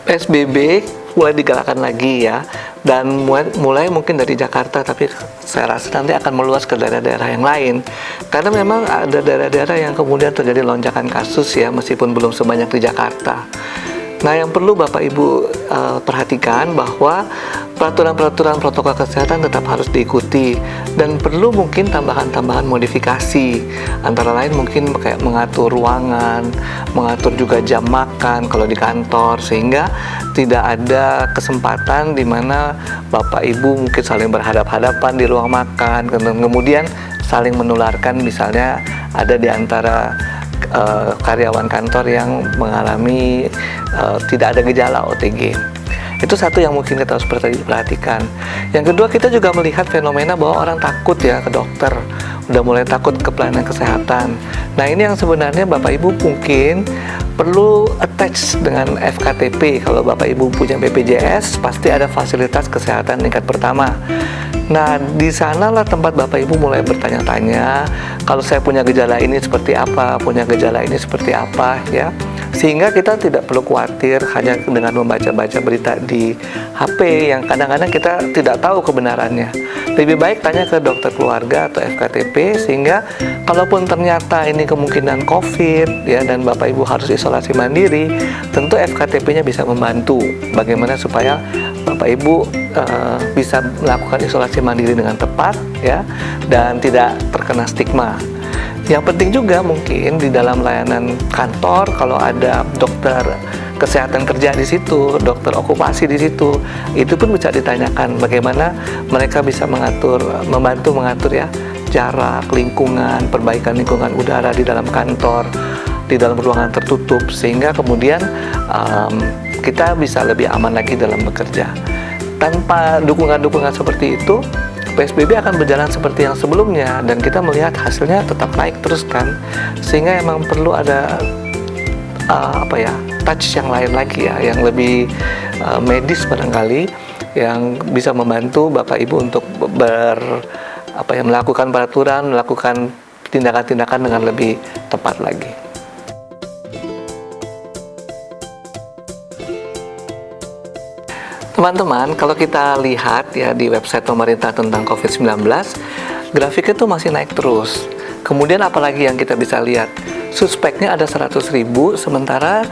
PSBB mulai digalakkan lagi ya, dan mulai mungkin dari Jakarta, tapi saya rasa nanti akan meluas ke daerah-daerah yang lain, karena memang ada daerah-daerah yang kemudian terjadi lonjakan kasus ya, meskipun belum sebanyak di Jakarta. Nah, yang perlu Bapak Ibu perhatikan bahwa peraturan-peraturan protokol kesehatan tetap harus diikuti, dan perlu mungkin tambahan-tambahan modifikasi, antara lain mungkin kayak mengatur ruangan, mengatur juga jam makan kalau di kantor, sehingga tidak ada kesempatan di mana Bapak Ibu mungkin saling berhadap-hadapan di ruang makan, kemudian saling menularkan, misalnya ada di antara karyawan kantor yang mengalami tidak ada gejala OTG. Itu satu yang mungkin kita harus perhatikan. Yang kedua, kita juga melihat fenomena bahwa orang takut ya ke dokter, udah mulai takut ke pelayanan kesehatan. Nah, ini yang sebenarnya Bapak Ibu mungkin perlu attach dengan FKTP. Kalau Bapak Ibu punya BPJS, pasti ada fasilitas kesehatan tingkat pertama. Nah, di sanalah tempat Bapak Ibu mulai bertanya-tanya, kalau saya punya gejala ini seperti apa, punya gejala ini seperti apa, ya. Sehingga kita tidak perlu khawatir hanya dengan membaca-baca berita di HP yang kadang-kadang kita tidak tahu kebenarannya. Lebih baik tanya ke dokter keluarga atau FKTP, sehingga kalaupun ternyata ini kemungkinan COVID, ya, dan Bapak Ibu harus isolasi mandiri, tentu FKTP-nya bisa membantu bagaimana supaya Bapak Ibu bisa melakukan isolasi mandiri dengan tepat, ya, dan tidak terkena stigma. Yang penting juga mungkin di dalam layanan kantor, kalau ada dokter kesehatan kerja di situ, dokter okupasi di situ, itu pun bisa ditanyakan bagaimana mereka bisa membantu mengatur ya jarak, lingkungan, perbaikan lingkungan udara di dalam kantor, di dalam ruangan tertutup, sehingga kemudian kita bisa lebih aman lagi dalam bekerja. Tanpa dukungan-dukungan seperti itu, PSBB akan berjalan seperti yang sebelumnya, dan kita melihat hasilnya tetap naik terus kan, sehingga emang perlu ada touch yang lain lagi ya, yang lebih medis barangkali, yang bisa membantu Bapak Ibu untuk melakukan peraturan, melakukan tindakan-tindakan dengan lebih tepat lagi. Teman-teman, kalau kita lihat ya di website pemerintah tentang COVID-19, grafiknya itu masih naik terus. Kemudian apalagi yang kita bisa lihat, suspeknya ada 100.000, sementara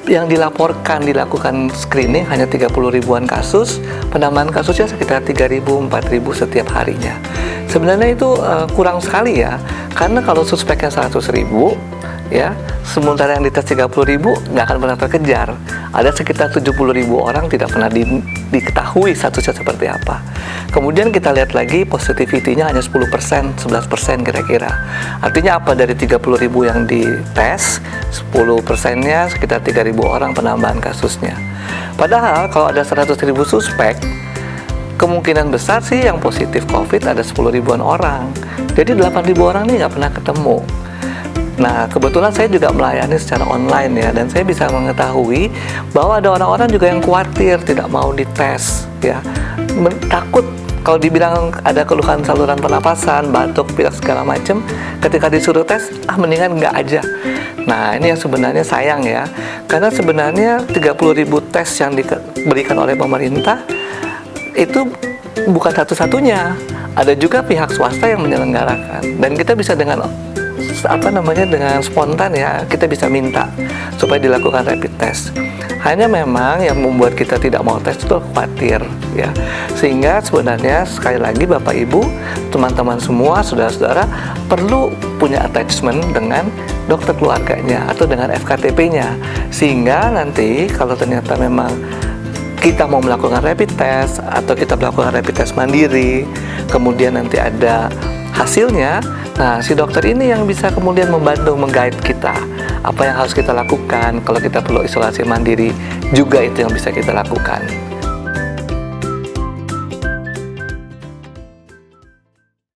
yang dilaporkan, dilakukan screening hanya 30 ribuan kasus, penambahan kasusnya sekitar 3.000, 4.000 setiap harinya. Sebenarnya itu kurang sekali ya, karena kalau suspeknya 100.000, ya, sementara yang dites 30.000 nggak akan pernah terkejar. Ada sekitar 70.000 orang tidak pernah diketahui statusnya seperti apa. Kemudian kita lihat lagi positivity-nya hanya 10%, 11% kira-kira. Artinya apa? Dari 30.000 yang dites, 10%-nya sekitar 3.000 orang penambahan kasusnya. Padahal kalau ada 100.000 suspek, kemungkinan besar sih yang positif COVID ada 10 ribuan orang. Jadi 8.000 orang ini nggak pernah ketemu. Nah, kebetulan saya juga melayani secara online ya, dan saya bisa mengetahui bahwa ada orang-orang juga yang khawatir, tidak mau dites ya, takut kalau dibilang ada keluhan saluran pernapasan, batuk, pilek segala macam, ketika disuruh tes, mendingan nggak aja. Nah, ini yang sebenarnya sayang ya, karena sebenarnya 30.000 tes yang diberikan oleh pemerintah itu bukan satu-satunya, ada juga pihak swasta yang menyelenggarakan, dan kita bisa dengan dengan spontan ya, kita bisa minta supaya dilakukan rapid test. Hanya memang yang membuat kita tidak mau tes itu khawatir ya, sehingga sebenarnya sekali lagi Bapak Ibu, teman-teman semua, saudara-saudara perlu punya attachment dengan dokter keluarganya atau dengan FKTP-nya, sehingga nanti kalau ternyata memang kita mau melakukan rapid test atau kita melakukan rapid test mandiri, kemudian nanti ada hasilnya, nah si dokter ini yang bisa kemudian membantu meng-guide kita apa yang harus kita lakukan. Kalau kita perlu isolasi mandiri juga itu yang bisa kita lakukan.